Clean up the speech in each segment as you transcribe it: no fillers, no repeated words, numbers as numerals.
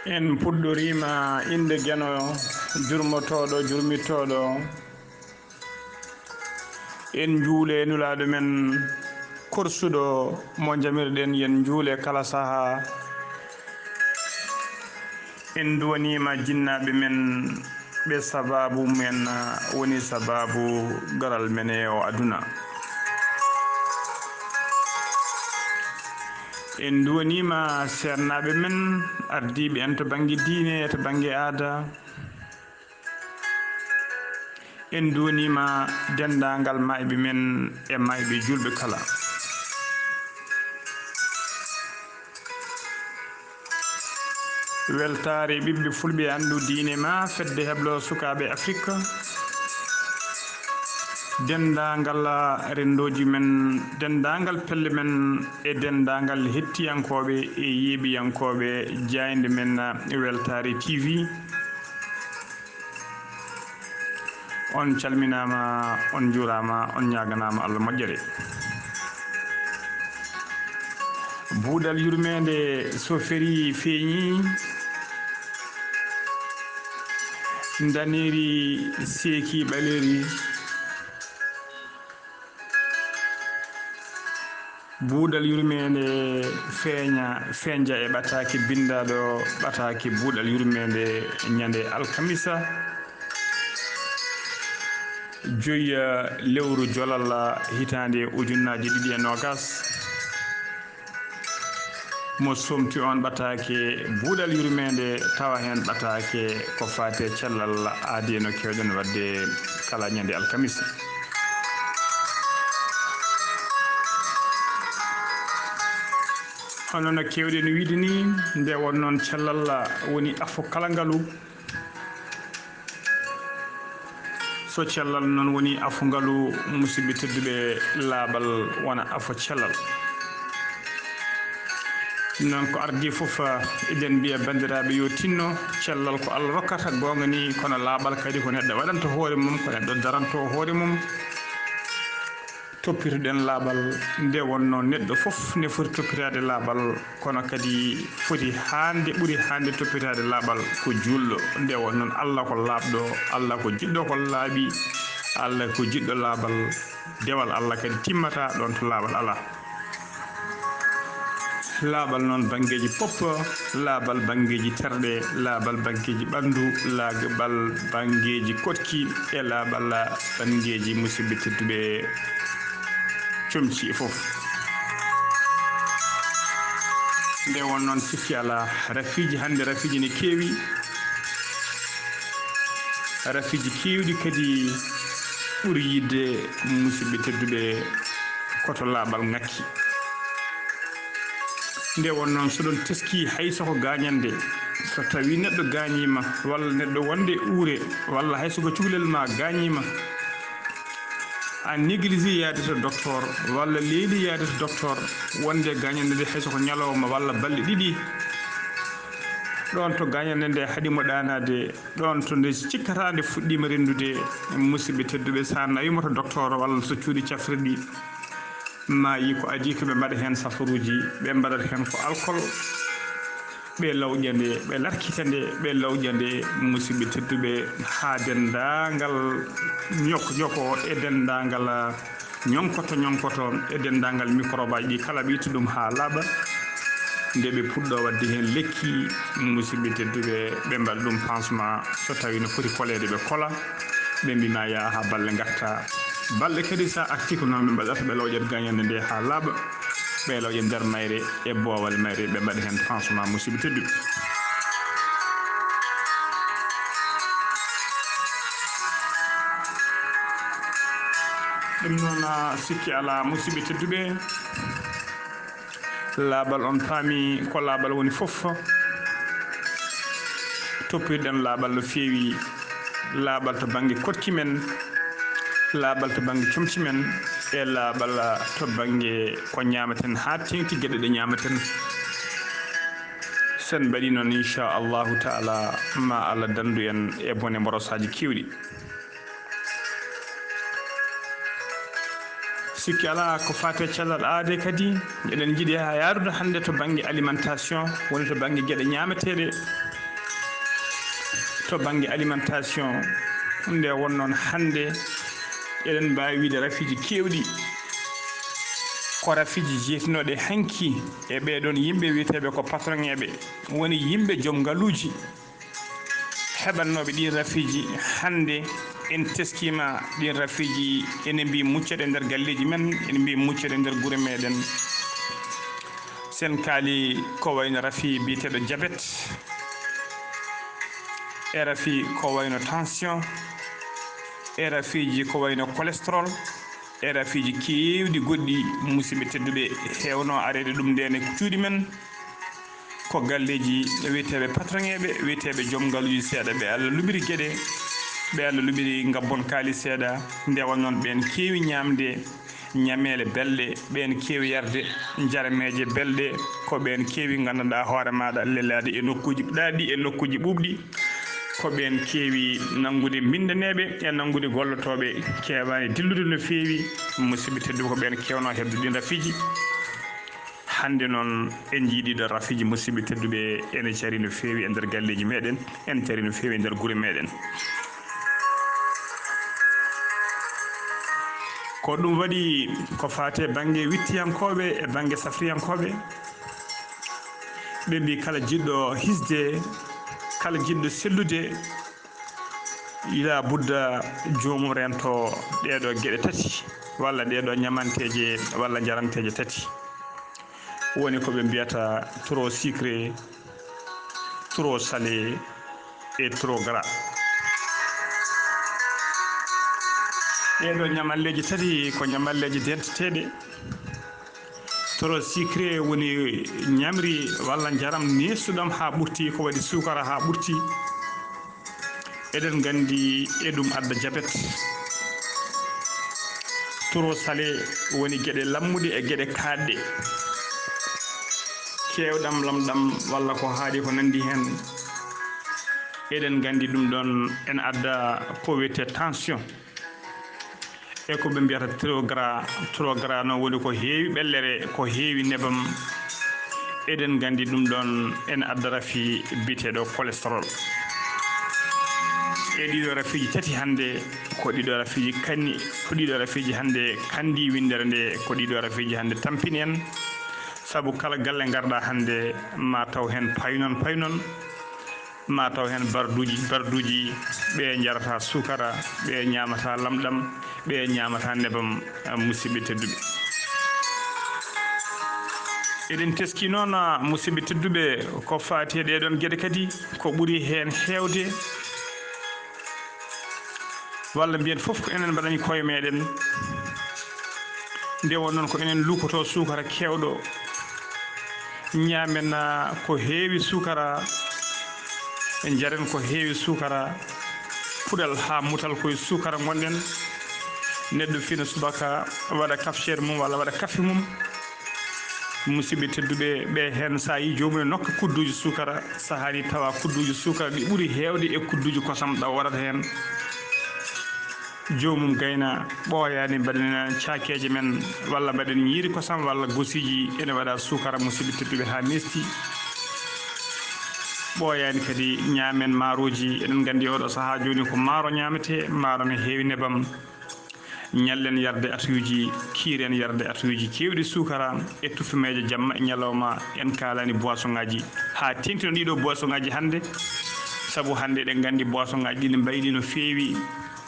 en puɗɗorima inde jeno jurmotoɗo jurmitoɗo en juule nulaɗo men korsuɗo mo jamirɗen yen juule kala saaha en duwanima jinnaɓe men ɓe sababu men woni sababu garal men e o aduna en duwanima sernaɓe men ardiɓe en to banggue diine to banggue aada en duwanima dendagal mayɓe men e mayɓe julɓe kala weltare ɓiɓɓe fulɓe andu diine ma fedde heblo sukaɓe afrique dendagal rendoji men dendagal pelle men e dendagal hettiyankoɓe e yeeɓiyankoɓe jayde men weltare tv on calminama on juurama on ñaganama Allah moƴƴere buuɗal yurmede so feeri feeñi daniri seeki ɓaleri buuɗal yurmede feeña e ɓataki bindaɗo ɓataki buuɗal yurmede ñande alkamisa joyi lewru jolal hitande ujunnaje 2020 mo somti on ɓatake buuɗal yurmede tawa hen ɓatake ko fate cellal aadi no kewɗen wadde kala ñande alkamisa hono no kewɗen wiide ni nde won noon cellal woni afo kala ngaalu so cellal noon woni afu ngaalu musidɓe tedduɓe laaɓal wona afo cellal noon ko ardi foof eɗen mbiya bandiraɓe yo tinno cellal ko Allah rokkata gonga ni kono laaɓal kadi ko neɗɗo waɗanta hoore mum ko neɗɗo daranto hoore mum toppitoɗen laaɓal nde wonno neɗɗo foof ne foti toppitade laaɓal kono kadi foti ɓuuri hande toppitade laaɓal ko julɗo nde won noon Allah ko laaɓɗo Allah ko jiɗɗo ko laaɓi Allah ko jiɗɗo laaɓal dewal Allah kadi timmata ɗon to laaɓal ala laaɓal noon banggueji pop laaɓal banggueji terɗe laaɓal banggueji ɓandu laaɓal banggueji kotki e laaɓal banggueji musidɓe tedduɓe comci e foof nde won noon sikki ala rafiji hande rafiji ne keewi rafiji kewɗi kadi ɓuuri yidde musidɓe tedduɓe koto laaɓal ngakki nde won noon soɗon teski hay soko gañande so tawi neɗɗo gañima walla neɗɗo wonde uure walla hay soko cukalel ma gañima a négligé yaade to docteur walla leeli yaade to docteur wonde gañande nde hay soko ñalawma walla balɗe ɗiɗi ɗon to gañande nde haaɗimo ɗanade ɗon to nde cikkata nde fuɗɗima rendude musidɓe tedduɓe sa nawima to docteur walla to cuuɗi cafrirɗi ma yi ko adi ko ɓe mbaɗa hen safaruji ɓe mbaɗata hen ko alcool ɓe lawƴa nde ɓe larkita nde ɓe lawƴa nde musidɓe tedduɓe ha dendagal ñoko e dendagal ñonkoto e dendagal microbe aji ɗi kala ɓeyta ɗum ha laaɓa nde ɓe puɗɗo wadde hen lekki musidɓe tedduɓe ɓe mbaɗa ɗum pansement so tawi no foti kolede ɓe kola ɓe mbima ya ha balle gatta balɗe kadi sa arti ko noon ɓe mbaɗata ɓe lawƴat gañande nde ha laaɓa ɓe lawƴa nder mayre e boowal mayre ɓe mbaɗa hen pansement musidɓe tedduɓe ɗum noon sikki ala musidɓe tedduɓe laaɓal on paami ko laaɓal woni foof toppirɗen laaɓal no feewi laaɓal to banggue kotki men laaɓal to banggue comci men e laaɓal to banggue ko ñamaten ha tengti gueɗe ɗe ñamaten sen mbaɗi noon inchallahu taala ma Allah dandu en e bone mborosaji kewɗi sikki ala ko fate cellal aade kadi eɗen jiiɗi ha yaarude hande to banggue alimentation woni to banggue gueɗe ñamateɗe to bangi alimentation nde wonnon hande eɗen mbawi wiide rafiji kewɗi ko rafiji jeetinoɗe hanki e ɓeɗon yimɓe wiyeteɓe ko patron eɓe woni yimɓe joom ngaluji heɓannoɓe ɗin rafiji hande en teskima ɗin rafiji ene mbi muccoɗe nder galleji men ene mbi muccoɗe nder guure meɗen sen kaali ko wayno rafi biyeteɗo diabète e rafi ko wayno tension e rafiji ko wayno cholestérol e rafiji kewɗi goɗɗi musidɓe tedduɓe hewno arede ɗum ndene cuuɗi men ko galleji wiyeteɓe patronŋeɓe wiyeteɓe joom ngaluji seeɗa ɓe Allah luɓiri gueɗe ɓe Allah luɓiri gabbon kaali seeɗa ndewa noon ɓen keewi ñamde ñamele belɗe ɓen keewi yarde jarameje belɗe ko ɓen keewi gandanɗa hoore maɗa lelade e nokkuji ɗaaɗi e nokkuji ɓuuɓɗi ko ɓen keewi nangude bindaneɓe e nangude gollotoɓe kewani dillude no feewi musidɓe tedduɓe ko ɓen kewno hebde ɗin rafiji hande noon en jiiɗiɗo rafiji musidɓe tedduɓe ene cari no feewi e nder galleji meɗen ene cari no feewi e nder guure meɗen ko ɗum waɗi ko fate banggue wittiyankoɓe e banggue safriyankoɓe ɓe mbi kala jiɗɗo hisde kala jiɗɗo sellude ila budda jomum rento ɗeɗo gueɗe tati walla ɗeɗo ñamanteje walla jaranteje tati woni koɓe mbiyata trop sucré trop salé et trop gras ɗeɗo ñamalleji tati ko ñamalleji denteteɗe trop sucré woni ñamri walla jaram nesuɗam ha ɓurti ko waɗi sukara ha ɓurti eɗen gandi e ɗum adda diabète trop salé woni gueɗe lammuɗe e gueɗe kaɗɗe kewɗam lamɗam walla ko haaɗi ko nandi hen eɗen gandi ɗum ɗon en adda ko wiyete tension e ko ɓe mbiyata trop gras noon woni ko heewi ɓellere ko heewi nebam eɗen gandi ɗum ɗon en adda rafi biteɗo cholestérol e ɗiɗo rafiji tati hande ko ɗiɗo rafiji kanni ko ɗiɗo rafiji hande kandi windere nde ko ɗiɗo rafiji hande tampini en saabu kala galle garɗa hande ma taw hen paynon ma taw hen barduji ɓe jarata sukara ɓe ñamata lamɗam ɓe ñamata nebam musidɓe tedduɓe eɗen teski noon musidɓe tedduɓe ko fati ɗeɗon gueɗe kadi ko ɓuuri hen hewde walla mbiyen foof ko enen mbaɗani koye meɗen nde won noon ko enen lukoto sukara kewɗo ñamen ko heewi sukara jaren ko heewi sukara puɗal ha mutal koye sukara gonɗen neɗɗo fina subaka waɗa kafcere mum walla waɗa kaffe mum musidɓe tedduɓe ɓe hen sa yi jomum e nokka kudduji sukara sahani tawa kudduji sukara ɗi ɓuuri hewde e kudduji kosam ɗaw waɗata hen jomum gayna ɓooyani mbaɗen cakeje men walla mbaɗen ñiiri kosam walla gosiji ene waɗa sukara musidɓe tedduɓe ha mesti ɓooyani kadi ñamen maaroji eɗen gandi oɗo saaha joni ko maaro ñamete maaro ne heewi nebam ñallen yarde atuji kiiren yarde atuji kewɗi sukara e tuffumeje jamma e ñalawma en kalani boisson ngaji ha tengtino ɗiɗo boisson ngaji hande saabu hande eɗen gandi boisson ngaji ɗi ne mbayɗi no feewi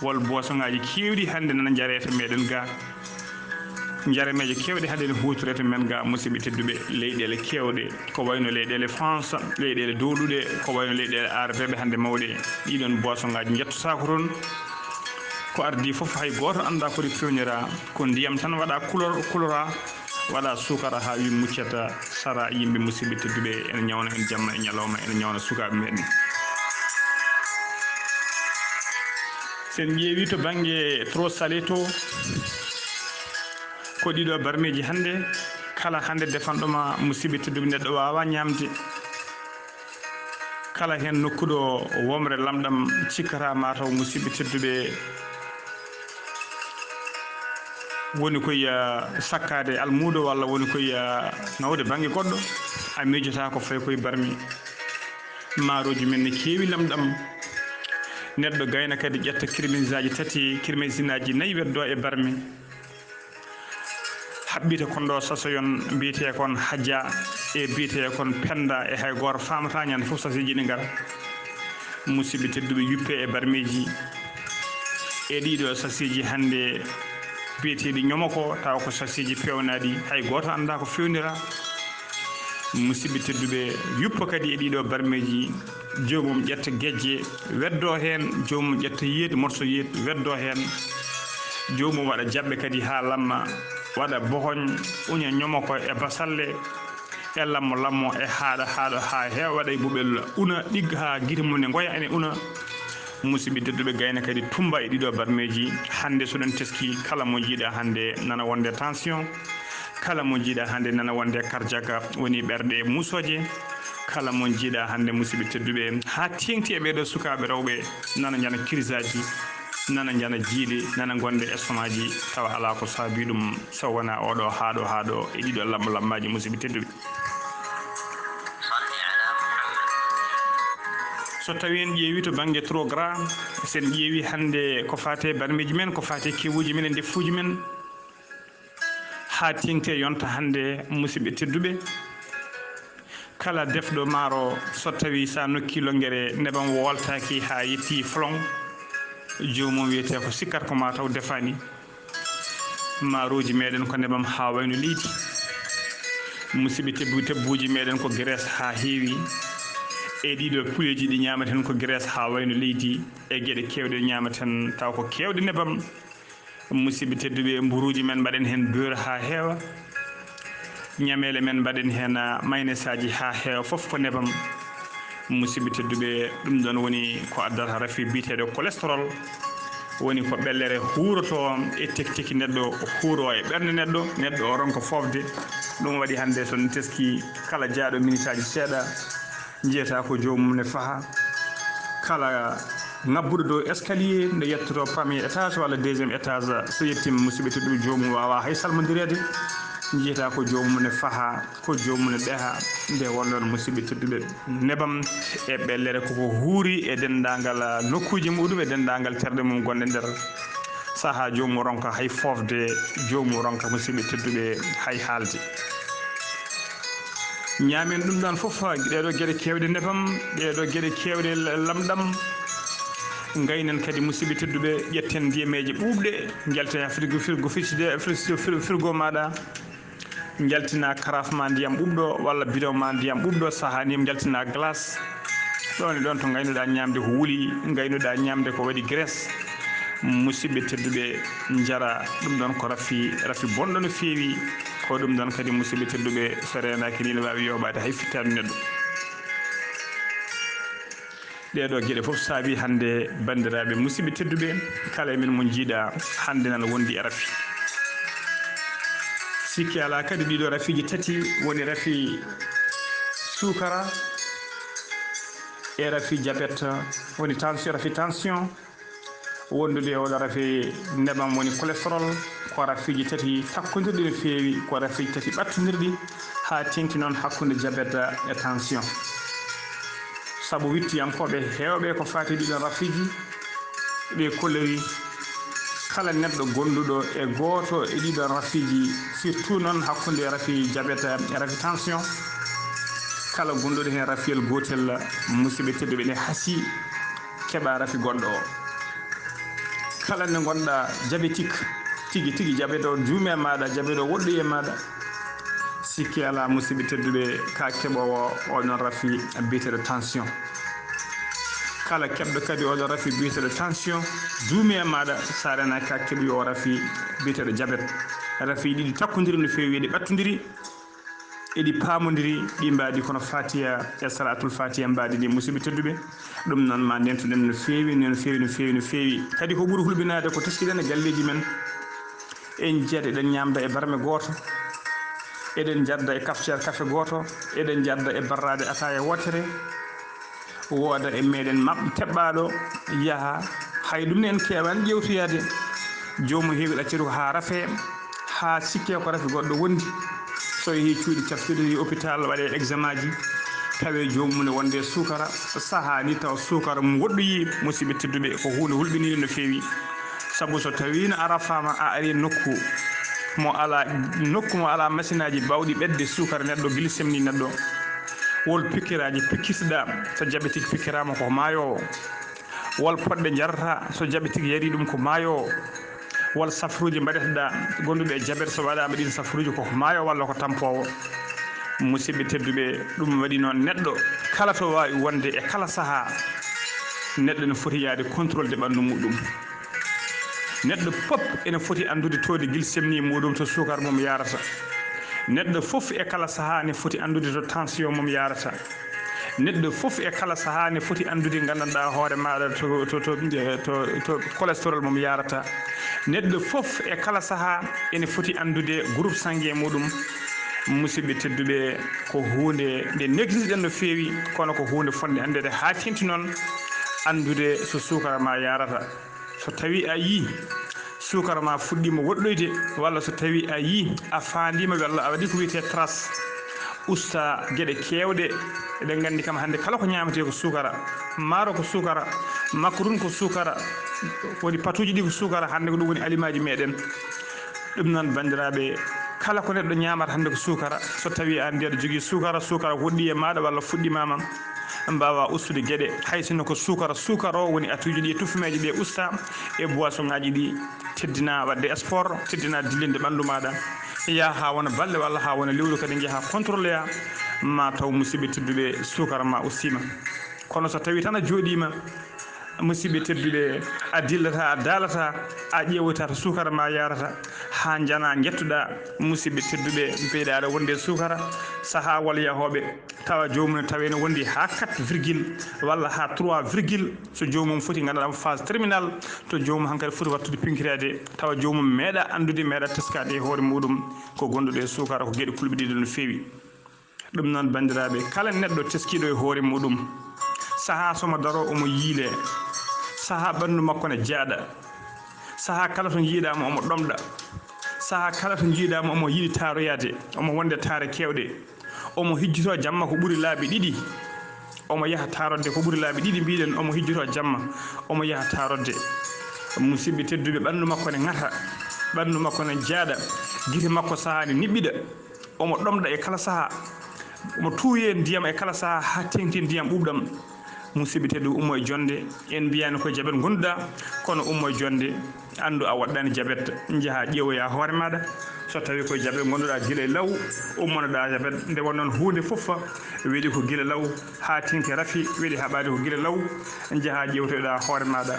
wol boisson ngaji kewɗi hande nana jarete meɗen ga jarameje kewɗe hande ne hutorete men ga musidɓe tedduɓe leyɗele kewɗe ko wayno leyɗele France leyɗele dowɗuɗe ko wayno leyɗele ardeɓe hande mawɗe ɗiɗon boisson ngaji jettotako toon ko ardi foof hay goto anda kodi fewnira ko ndiyam tan waɗa kulora waɗa sukara ha wi muccata sara yimɓe musidɓe tedduɓe ene ñawna en jamma e ñalawma ene ñawna sukaɓe meɗen sen ƴeewi to banggue trop salé to ko ɗiɗo barmeji hande kala hande defanɗoma musidɓe tedduɓe neɗɗo wawa ñamde kala hen nokkuɗo womre lamɗam cikkata mataw musidɓe tedduɓe woni koye sakkade almudo walla woni koye nawde banggue goɗɗo a miijota ko fayi koye barmi maaroji men ne keewi lamɗam neɗɗo gayna kadi ƴetta kirmisaji tati kirmisinaji nayi weddo e barmi habbita kon ɗo sasoyon mbiyete kon Hadja e mbiyete kon Penda e hay goto famata ñande fof sasiji ɗi gara musidɓe tedduɓe yuppe e barmiji e ɗiɗo sasiji hande biyeteɗi ñoma ko taw ko sasiji pewnaɗi hay goto anda ko fewnira musidɓe tedduɓe yuppa kadi e ɗiɗo barmeji jomum ƴetta guejje weddo hen jomum ƴetta yeeɗi morso yeeɗi weddo hen jomum waɗa jabɓe kadi ha lamma waɗa bohoñ uña ñoma ko e basalle e lammo e haaɗo ha heewa waɗa e ɓuɓel una ɗigga ha guite mum ne goya ene una musidɓe tedduɓe gayna kadi tumba e ɗiɗo barmeji hande soɗen teski kala mo jiiɗa hande nana wonde tension kala mo jiiɗa hande nana wonde cardiaque woni ɓerɗe musoje kala mo jiiɗa hande musidɓe tedduɓe ha tengti e ɓeɗo sukaɓe rewɓe nana jana crise aji nana jana jiiɗi nana gonde estomac ji tawa ala ko saabi ɗum so wona oɗo haaɗo e ɗiɗo lammaji musidɓe tedduɓe so tawi en ƴeewi to banggue trop gras sen ƴeewi hande ko fate barmiji men ko fate kewuji men e deffuji men ha tengti e yonta hande musidɓe tedduɓe kala defɗo maaro so tawi sa nokki longguere nebam woltaki ha yetti flon jomum wiyete ko sikkat ko ma taw defani maaroji meɗen ko nebam ha wayno leydi musidɓe tebbuji meɗen ko graisse ha heewi e ɗiɗo puleji ɗi ñamaten ko graisse ha wayno leydi e gueɗe kewɗe ñamaten taw ko kewɗe nebam musidɓe tedduɓe mburuji men mbaɗen hen beurre ha heewa ñamele men mbaɗen hen mayonnaise aji ha heewa foof ko nebam musidɓe tedduɓe ɗum ɗon woni ko addata rafi biteɗo cholestérol woni ko ɓellere huuroto e tektiki neɗɗo huuro e ɓerde neɗɗo o ronko fofde ɗum waɗi hande son teski kala jaaɗo minute aji seeɗa jiyata ko jomum ne faaha kala ngabbuɗo dow escalier nde yettoto premier étage walla deuxiéme étage so yettima musidɓe tedduɓe jomum wawa hay salmodirede jiyata ko jomum ne faaha ko jomum ne ɗeeha nde wonnon musidɓe tedduɓe nebam e ɓellere koko huuri e dendagal nokkuji muɗum e dendagal terɗe mum gonɗe nder saaha jomum ronka hay fofde jomum ronka musidɓe tedduɓe hay haalde ñaamen ɗum ɗon fof ɗeɗo gueɗe kewɗe nebam ɗeɗo gueɗe kewɗe lamɗam gaynen kadi musidɓe tedduɓe ƴetten ndiyameji ɓuuɓɗe jaltina frigo maɗa jaltina carafe ma ndiyam ɓuuɓɗo walla bidon ma ndiyam ɓuuɓɗo saaha ni jaltina glace ɗon e ɗon to gaynuɗa ñamde ko wuuli gaynuɗa ñamde ko waɗi graisse musidɓe tedduɓe jara ɗum ɗon ko rafi bonɗo no feewi ko ɗum ɗon kadi musidɓe tedduɓe so renaki ni ne wawi yoɓade hay fittade neɗɗo ɗeɗo gueɗe foof saabi hande bandiraɓe musidɓe tedduɓe kala e men mo jiiɗa hande nana wondi e rafi sikki ala kadi ɗiɗo rafiji tati woni rafi sukara e rafi diabète woni rafi tension wondude oɗo rafi nebam woni cholestérol ko rafiji tati takkodirɗi no feewi ko rafiji tati ɓattodirɗi ha tengti noon hakkude diabète e tension saabu wittiyankoɓe hewɓe ko fati ɗiɗon rafiji ɓe kolori kala neɗɗo gonduɗo e goto e ɗiɗon rafiji surtout noon hakkude rafi diabète e rafi tension kala gonduɗo hen rafiyel gotel musidɓe tedduɓe ne haasi keeɓa rafi goɗɗo o kala nde gonɗa diabétique tigui diabète o juume maɗa diabète o woɗɗoyi e maɗa sikki ala musidɓe tedduɓe ka keeɓowo oɗon rafi biyeteɗo tension kala keɓɗo kadi oɗon rafi biyeteɗo tension juume e maɗa sa renaki ka keeɓoyi o rafi biyeteɗo diabète rafi ɗiɗi takkodiri no feewi ɗi ɓattodiri eɗi pamodiri ɗi mbaɗi kono fatiya e salatul fatiya mbaɗi ni musidɓe tedduɓe ɗum noon ma ndentuɗen no feewi kadi ko ɓuuri hulɓinade ko teskiɗen e galleji men en jiyat eɗen ñamda e barme goto eɗen jadda e cafetiére café goto eɗen jadda e barrade ataya wotere wooda e meɗen teɓɓaɗo yaaha hay ɗum ne en kewani ƴewtoyade jomum heewi ɗaccude ko ha raafe ha sikke ko rafi goɗɗo wondi so yeehi cuuɗi caftude hôpital waɗe examen ji tawe joomum ne wonde sukara saha ni taw sukara mo woddoyi musidɓe tedduɓe ko hunde hulɓinide no feewi sabu so tawi no arafama a ari nokku mo ala machine aji bawɗi ɓedde sukara neɗɗo glycémie ni neɗɗo wol pikkiraji pikkitiɗa so jaɓi tigi pikkirama ko maayowo wol poɗɗe jarata so jaɓi tigi yari ɗum ko maayowo wol safruji mbaɗeteɗa gonduɓe e jabet so waɗama ɗin safruji koko maayo walla ko tampowo musidɓe tedduɓe ɗum waɗi noon neɗɗo kala to wawi wonde e kala saaha neɗɗo ne foti yaade contrôle de ɓandu muɗum neɗɗo fof ene foti andude tode glycémie muɗum to sukara mum yarata neɗɗo fof e kala saaha ne foti andude to tension mum yarata neɗɗo fof e kala saaha ne foti andude gandanɗa hoore maɗa to cholestérol mum yarata neɗɗo fof e kala saaha ene foti andude groupe sanguin muɗum musidɓe tedduɓe ko hunde nde néglisɗen no feewi kono ko hunde fonde andede ha tenti noon andude so sukara ma yarata so tawi a yi sukara ma fuɗɗima woɗɗoyde walla so tawi a yi a fandima walla a waɗi ko wiyete trace usta gueɗe kewɗe eɗen gandi kam hande kala ko ñamete ko sukara maaro ko sukara macaron ko sukara woni patuji ɗi ko sukara hande ko ɗum woni alimaji meɗen ɗum noon bandiraɓe kala ko neɗɗo ñamata hande ko sukara so tawi an aɗa jogui sukara woɗɗi e maɗa walla fuɗɗimama mbawa ustude gueɗe hay sinno ko sukara o woni atuji ɗi e tufumeji ɗi usta e boisson ngaji ɗi teddina wadde sport teddina dillinde ɓandu maɗa yaha ha wona balɗe walla ha wona lewru kadi jaaha contrôle ya ma taw musidɓe tedduɓe sukara ma ustima kono so tawi tan a jooɗima musidɓe tedduɓe a dillata a daalata a ƴeewata to sukara ma yarata ha jana jettuɗa musidɓe tedduɓe mbiɗa aɗa wonde sukara saaha walla yahoɓe tawa jomum ne tawe ne wondi ha 4 walla ha 3 so jomum foti ganduɗa phase terminal to jomum hankkadi foti wattude pinkirade tawa jomum meeɗa andude meeɗa teskade e hoore muɗum ko gonduɗo e sukara ko gueɗe kulɓiɗiɗe no feewi ɗum noon bandiraɓe kala neɗɗo teskiɗo e hoore muɗum saaha somo daro omo yiile saaha ɓandu makko ne jaaɗa saaha kala to jiiɗama omo ɗomɗa saaha kala to jiiɗama omo yiɗi taroyade omo wonde taare kewɗe omo hijjito jamma ko ɓuuri laabi ɗiɗi omo yaha tarodde ko ɓuuri laabi ɗiɗi mbiɗen omo hijjito jamma omo yaha tarodde musidɓe tedduɓe ɓandu makko ne ŋata ɓandu makko ne jaaɗa guite makko saaha ne niɓɓiɗa omo ɗomɗa e kala saaha omo tuuye ndiyam e kala saaha ha tengti ndiyam ɓuɓɗam musidɓe tedduɓe ummo e jonde en mbiyani ko jabet gonduɗa kono ummo e jonde andu a waɗɗani jabet jaaha ƴeewoya hoore maɗa so tawi koye jabet gonduɗa guila e law ummonoɗa jabet nde won noon hunde foof weeɗi ko guila law ha tengti rafi weeɗi haɓade ko guila law jaaha ƴewtoɗa hoore maɗa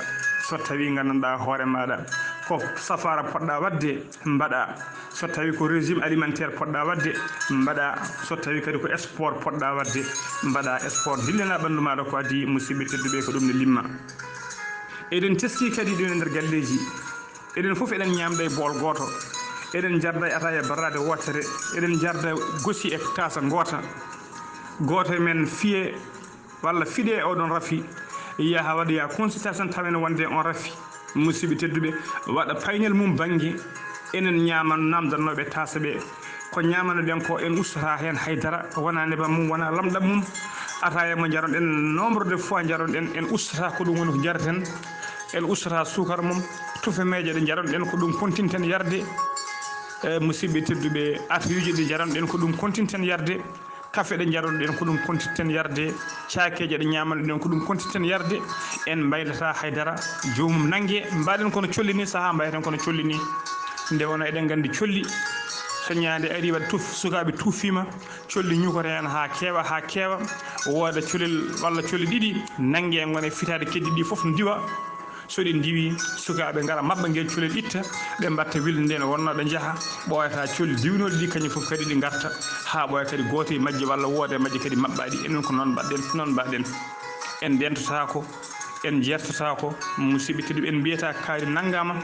so tawi gandanɗa hoore maɗa ko safara poɗɗa wadde mbaɗa so tawi ko régime alimentaire poɗɗa wadde mbaɗa so tawi kadi ko sport poɗɗa wadde mbaɗa sport dillana ɓandu maɗa ko adi musidɓe tedduɓe ko ɗum ne limma eɗen teski kadi ɗum e nder galleji eɗen foof eɗen ñamda e bool goto eɗen jarda e ataya barrade wotere eɗen jarda gosi e tasa goto men fiye walla fiɗe oɗon rafi yaha waɗoya consultation tawen wonde on rafi musidɓe tedduɓe waɗa paynel mum banggue enen ñaman namdannoɓe tasa ɓe ko ñamanoɗen ko en ustata hen haydara wona neban mum wona lamɗam mum ataya mo jaroɗen nombre de fois jaroɗen en ustata ko ɗum woni ko jaraten en ustata sukara mum tufameje ɗe jaroɗen ko ɗum kontinten yarde musidɓe tedduɓe atayuji ɗe jaroɗen ko ɗum kontinten yarde kafe ɗe jaroɗen ko ɗum kontinten yarde cakeje ɗe ñamanoɗen ko ɗum kontinten yarde en mbaylata haydara jomum nanggue mbaɗen kono collini saaha mbayten kono collini nde wona eɗen gandi colli so ñande ari waɗa sukaɓe tuufima colli ñukoto hen ha keewa wooda colel walla colli ɗiɗi nanggue en gona fitade keddi ɗi foof diwa so ɗi diwi sukaɓe gara mabɓa guel colel itta ɓe mbatta wilde nde ne wonno ɓe jaaha ɓoyata colli diwnoɗi ɗi kañum foof kadi ɗi garta ha ɓoya kadi goto e majje walla wooda e majje kadi mabɓaɗi enen ko noon mbaɗɗen en ndentotako en jertotako musidɓe tedduɓe en mbiyata kaari naggama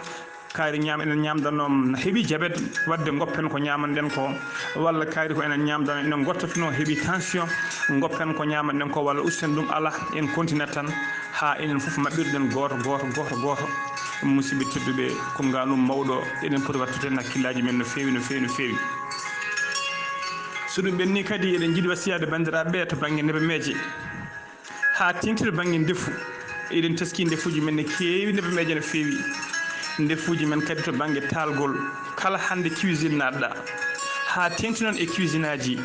kaari ñaam enen ñamdanno heeɓi jabet wadde goppen ko ñamanɗen ko walla kaari ko enen ñamdano enen gottatuno heeɓi tension goppen ko ñamanɗen ko walla usten ɗum ala en continue tan ha enen foof maɓɓirɗen goto musidɓe tedduɓe ko nganum mawɗo eɗen poti wattude hen hakkillaji men no fewi so ɗum ɓenni kadi eɗen jiiɗi wasiyade bandiraɓe to banggue nebameje ha tengtide banggue ndefu eɗen teski ndefuji men ne keewi nebameje no feewi ndefuji men kadi to banggue talgol kala hande cuisine natɗa ha tengti noon e cuisine aji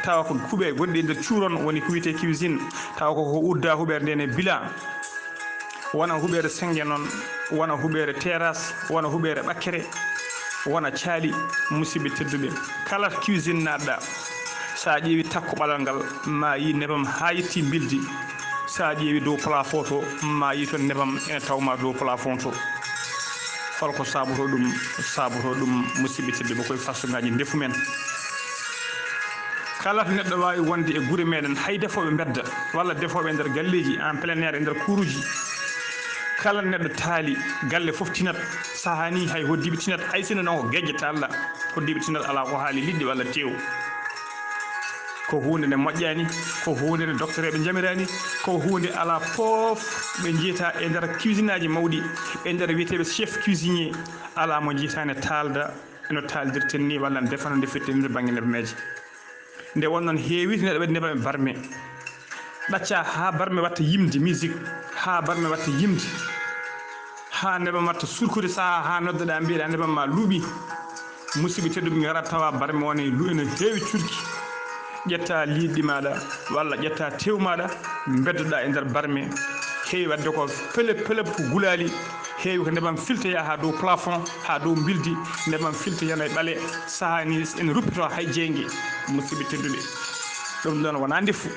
tawa ko huuɓe gonɗi e nder cuuron woni ko wiyete cuisine tawa koko udda huuɓere nden e bila wona huuɓere sengue noon wona huuɓere terrasse wona huuɓere ɓakkere wona caali musidɓe tedduɓe kala cuisine natɗa sa ƴeewi takko ɓalal ngal ma yi nebam ha yetti bildi sa ƴeewi dow plafond to ma yi toon nebam ene tawma dow plafond to holko saboto ɗum musidɓe tedduɓe koye façon ngaji ndefu men kala to neɗɗo wawi wonde e guure meɗen hay defoɓe bedda walla defoɓe e nder galleji en plein air e nder kuuruji kala neɗɗo taali galle fof tinat sahani hay hoddiɓe tinat hay sino noon ko guejjata Allah hoddiɓe tinat ala ko haali liɗɗi walla tew ko hunde nde moƴƴani ko hunde nde docteur eɓe jamirani ko hunde ala foof ɓe jiita e nder cuisine aji mawɗi e nder wiyeteɓe chef cuisinier ala mo jiitani taalda eno taaldirten ni walla defano defirte nder banggue nebameje nde won noon heewi neɗɗo waɗi nebam e barme ɗacca ha barme watta yimde musique ha barme watta yimde ha nebam watta surkude saha ha noddoɗa mbiyeɗa nebam ma luuɓi musidɓe tedduɓe gara tawa barme one ene heewi curki ƴetta liɗɗi maɗa walla ƴetta tew maɗa beddoɗa e nder barme heewi wadde ko pelep ko gulali heewi ko nebam filtoya ha dow plafond ha dow bildi nebam filtoyana e ɓaale sahani ene ruppito hay jeygue musidɓe tedduɓe ɗum ɗon wona ndefu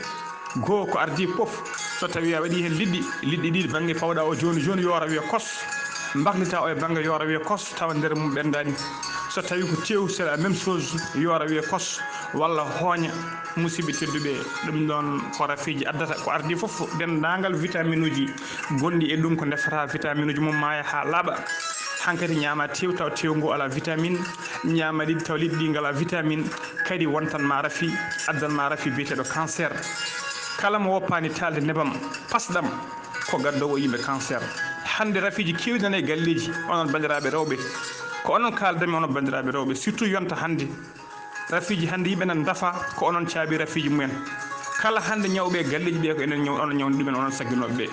goho ko ardi foof so tawi a waɗi hen liɗɗi ɗiɗi banggue fawɗa o joni yoora wiya kos mbaklita o e banggue yoora wiya kos tawa nder mum ɓendani so tawi ko tew c'est la même chose yoora wiya kos walla hooña musidɓe tedduɓe ɗum ɗon ko rafiji addata ko ardi foof dendagal vitamine uji gonɗi e ɗum ko defata vitamine uji mum maya ha laaɓa hankkadi ñama tew taw tew ngu ala vitamine ñama liɗɗi taw liɗɗi ɗi ngala vitamine kadi wontanma rafi addanma rafi biyeteɗo cancer kala mo woppani talde nebam pasɗam ko gaddowo yimɓe cancer hande rafiji kewɗi nan e galleji onon bandiraɓe rewɓe ko onon kaldami onon bandiraɓe rewɓe surtout yonta hande rafiji hande yimɓe nan dafa ko onon caabi rafiji mumen kala hande ñawɓe galleji ɓe ko enen ñaw onon ñawni ɗumen onon sagginoɓe ɓe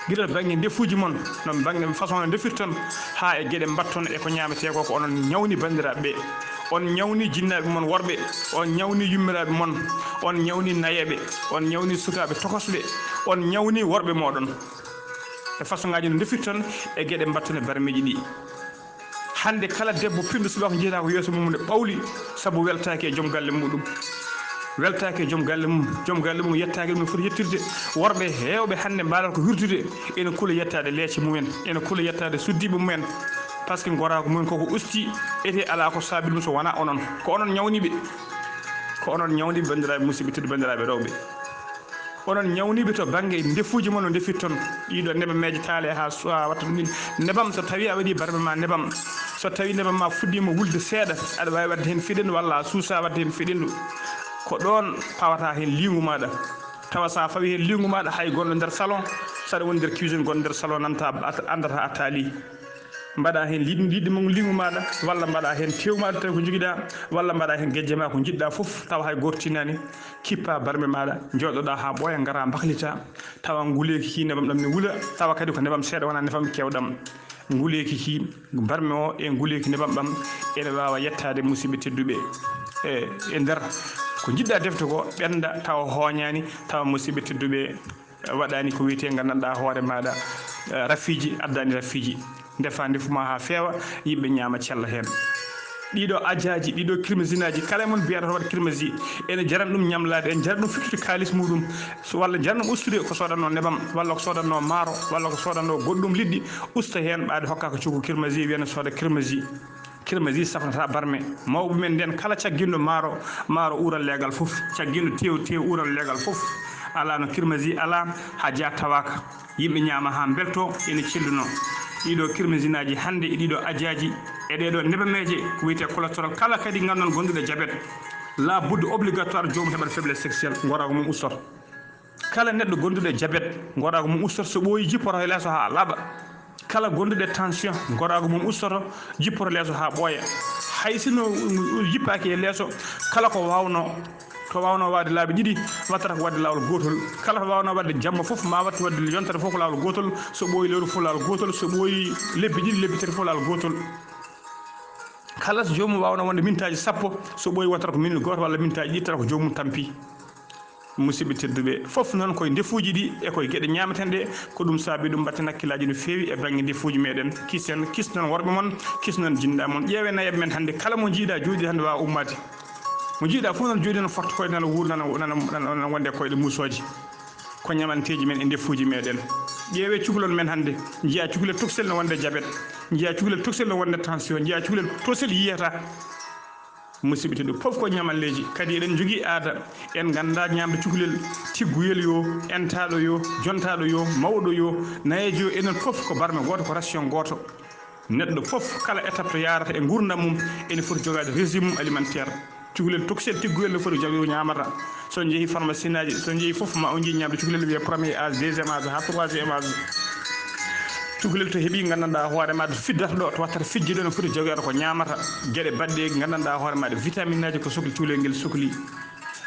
guila banggue ndefuji moon non banggue façon no defirton ha e gueɗe mbatton e ko ñamete ko ko onon ñawni bandiraɓe ɓe on ñawni jinnaɓe moon worɓe on ñawni yummiraɓe moon on ñawni nayeɓe on ñawni sukaɓe tokosɓe on ñawni worɓe moɗon e façon ngaji no defirton e gueɗe mbatton e barmeji ɗi hande kala debbo pinɗo subaka jiita ko yeeso mum ne ɓawli saabu weltaki e joom galle muɗum weltaki e joom galle mum yettaki ɗum foti yettirde worɓe hewɓe hande mbaɗata ko wirdude ene kuula yettade leece mumen ene kuula yettade suddiɓe mumen par ce que gorako mumen koko usti ete ala ko saabi ɗum so wona onon ko onon ñawniɓe bandiraɓe musidɓe tedduɓe bandiraɓe rewɓe onon ñawniɓe to banggue ndefuji moon no defirton ɗiɗo nebameje taale ha watta ɗum nebam so tawi a waɗi barme ma nebam so tawi nebam ma fuɗɗima wulde seeɗa aɗa wawi wadde hen fiɗendu walla a suusa wadde hen fiɗendu ko ɗon pawata hen lingu maɗa tawa sa fawi hen lingu maɗa hay gonɗo nder salon saɗa woni nder cuisine gonɗo nder salon nanta andata a taali mbaɗa hen liɗɗi mum lingu maɗa walla mbaɗa hen tew maɗa tawi ko joguiɗa walla mbaɗa hen guejje ma ko jiɗɗa foof tawa hay gortinani kippa barme maɗa joɗoɗa ha ɓooya gara baklita tawa nguleki ki nebam ɗam ne wuula tawa kadi ko nebam seeɗa wona nebam kewɗam nguleki ki barme o e nguleki nebam ɗam ene wawa yettade musidɓe tedduɓe e nder ko jiɗɗa defte ko ɓenda tawa hooñani tawa musidɓe tedduɓe waɗani ko wiyete gandanɗa hoore maɗa rafiji addani rafiji defa ndefuma ha feewa yimɓe ñaama cella hen ɗiɗo ajaji ɗiɗo kirmesine aji kala mon biyata to waɗa kirmesi ene jaran ɗum ñamlade ene jara ɗum fittude kalis muɗum walla jaran ɗum ustude ko sodanno nebam walla ko sodanno maaro walla ko sodanno goɗɗum liɗɗi usta hen ɓaade hokka ko coggu kirmesi wiyana sooda kirmesi safnata barme mawɓe men nden kala cagguinɗo maaro ural leegal foof cagguinɗo tew ural leegal foof ala no kirmesi ala ha jaa tawaka yimɓe ñaama ha belto ene celluno ɗiɗo kirmesine aji hande e ɗiɗo ajaji e ɗeɗo nebameje ko wiyete cholestérol kala kadi ganduɗon gonduɗo diabète la budde obligatoire jomum heɓat faiblesse sexuelle gora ko mum ustoto kala neɗɗo gonduɗo e diabète gora ko mum ustoto so ɓooyi jippoto e leeso ha laaɓa kala gonduɗo e tension gora ko mum ustoto jippoto leeso ha ɓooya hay sino jippaki e leeso kala ko wawno ko wawno wadde laabi ɗiɗi wattata ko wadde lawol gotol kala ko wawno wadde jamma fof ma watta wadde yontere fof ko lawol gotol so ɓooyi lewru fof lawol gotol so ɓooyi lebbi ɗiɗi lebbi tati fof lawol gotol kala so jomum wawno wonde mintaji 10 so ɓooyi wattata ko minute goto walla mintaji ɗiɗi tata ko jomum tampi musidɓe tedduɓe fof noon koye ndefuji ɗi e koye gueɗe ñameten ɗe ko ɗum saabi ɗum mbatten hakkillaji no fewi e banggue ndefuji meɗen kisen kisnon worɓe mon kisnon jinnaɗa mon ƴeewe nayaɓe men hannde kala mo jiiɗa jooɗi hannde wawa ummade mo jiiɗa fof noon jooɗi no forta koye nana wuur nana wonde koyeɗe musoji ko ñamanteji men e ndefuji meɗen ƴeewe cukalon men hannde jiiya cukalel toksel no wonde diabète jiiya cukalel toksel no wonde tension jiiya cukalel tosel yiyata musidɓe tedduɓe fof ko ñamalleji kadi eɗen jogui aada en ganda ñamde cukalel tigguyel yo entaɗo yo jontaɗo yo mawɗo yo nayejo yo enen fof ko barme goto ko ration goto neɗɗo fof kala étape to yarata e gurdam mum ene foti jogade régime alimentaire cukalel toksel tigguyel no foti jogi ñamata so jeehi pharmacie naji so jeehi fof ma o jii ñamde cukalel wiye premier âge deuxiéme âge ha troisiéme âge cukalel to heeɓi gandanɗa hoore ma fiddata ɗo to wattata fijji ɗo no foti jogede ko ñamata gueɗe baɗɗe gandanɗa hoore ma vitamine aji ko sohli cukalel nguel sohli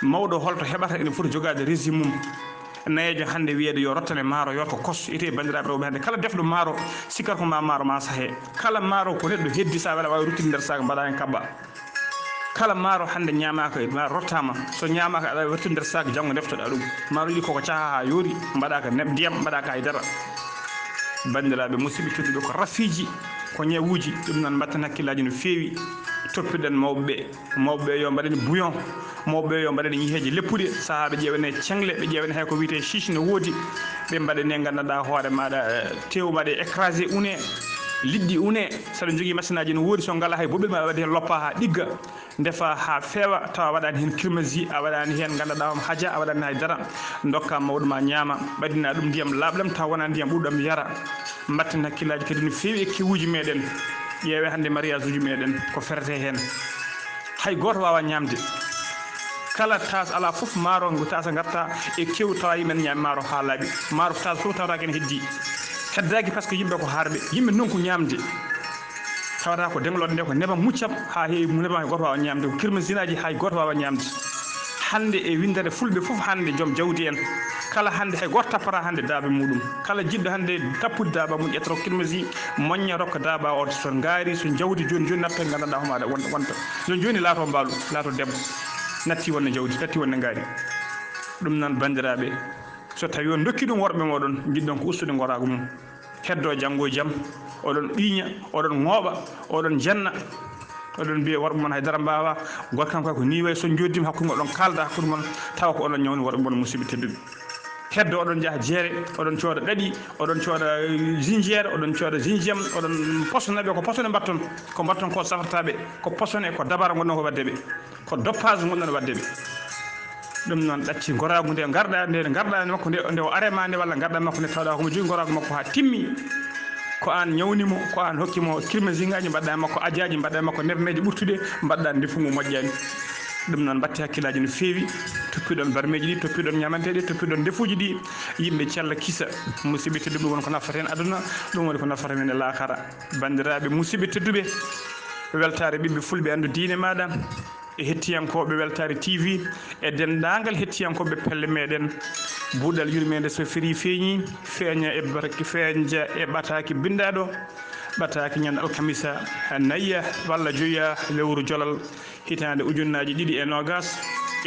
mawɗo holto heɓata ene foti jogade régime mum nayejo hannde wiyeede yo rottane maaro yo ko kos ite bandiraɓe rewɓe hannde kala defɗo maaro sikkata ko ma maaro ma sahe kala maaro ko neɗɗo heddi sa waɗa wawi ruttide nder sac mbaɗa hen kabba kala maaro hannde ñamaka e maaro rottama so ñamaka aɗa wartude nder sac janggo deftoɗa ɗum maaro ɗi koko caaha ha yoori mbaɗaka ndiyam mbaɗaka haydara bandiraɓe musidɓe tedduɓe ko rafiji ko ñawuji ɗum noon mbatten hakkillaji no fewi toppiɗen mawɓeɓe yo mbaɗen bouillon mawɓeɓe yo mbaɗen yiheji leppuɗe sahaɓe ƴewene cengle ɓe ƴewene hay ko wiyete chiche no woodi ɓe mbaɗene gandanɗa hoore maɗa tew maɗa écrasé une liɗɗi une saɗa jogui machine aji no woodi so ngala hay boɓel ma waɗi hen loppa ha ɗigga ndefa ha feewa tawa waɗani hen kirmasi a waɗani hen gandanɗa om haadia a waɗani haydara dokka mawɗo ma ñaama ɓaddina ɗum ndiyam labɗam tawa wona ndiyam ɓurɗam yara mbatten hakkillaji kadi no fewi e kewuji meɗen ƴeewe hannde mariage uji meɗen ko ferete hen hay goto wawa ñamde kala tas ala fof maaro ngo tasa garta e kew tawa yimen ñaami maaro ha laaɓi maaro tas fof tawata kene heddi heddaki par ce que yimɓe ko harɓe yimɓe noon ko ñamde tawata ko dengloɗe nde ko nebam muccam ha heewi nebam hay goto wawa ñamde ko kirmasinaji hay goto wawa ñamde hande e windere fulɓe fof hande joom jawdi en kala hande hay goto tappata hande daaba muɗum kala jiɗɗo hande tappude daaba mum ƴettata ko kirmasi moñña rokka daaba o so gaari so jawdi joni joni natta gandanɗa homaɗa wonta joni joni laato mbaalu laato debbo natti wonne jawdi natti wonne gaari ɗum noon bandiraɓe so tawi on dokki ɗum worɓe moɗon jiɗɗon ko ustude gorago mum heddo janggo e jaam oɗon ɓiiña oɗon ŋooɓa oɗon jenna oɗon mbiya worɓe mon haydara mbawa gorkan koy ko ni way so joddima hakkude oɗon kalda hakkude mon tawa ko oɗon ñawni worɓe mon musidɓe tedduɓe heddo oɗon jaaha jeere oɗon cooda ɗaɗi oɗon cooda gingiére oɗon cooda gingiam oɗon posnaɓe ko posone mbatton ko safrataɓe ko posone ko dabara gonɗon ko wadde ɓe ko doppage gonɗon wadde ɓe ɗum noon ɗacci goragu nde garɗa nde makko nde o arema nde walla garɗa makko nde tawɗa komo jogui goragu makko ha timmi ko an ñawnimo ko an hokkimo kirmasi ngaji mbaɗɗa makko adiaji mbaɗɗa makko nerneji ɓurtuɗe mbaɗɗa ndefumu moƴƴani ɗum noon mbatti hakkillaji no fewi toppiɗon barmeji ɗi toppiɗon ñamanteɗe toppiɗon ndefuji ɗi yimɓe cella kisa musidɓe tedduɓe ɗum woni ko nafata hen aduna ɗum woni ko nafata men e lakara bandiraɓe musidɓe tedduɓe weltare ɓiɓɓe fulɓe andu diine maɗa e hettiyankoɓe weltare TV e dendagal hettiyankoɓe pelle meɗen buuɗal yurmede so feri feeñi feeña e barke feeñja e ɓataki bindaɗo ɓataki ñande alkamisa nayya walla joya lewru jolal hitande ujunnaji 2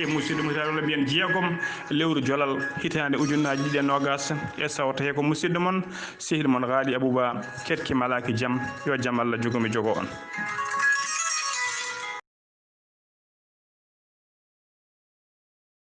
e musidɗo mutaɗo mbiyen jeegom lewru jolal hitande ujunnaji 2 e sawta he ko musidɗo mon sehil mon Ghali Abouba ketki malaki jaam yo jaam Allah jogomi jogo on.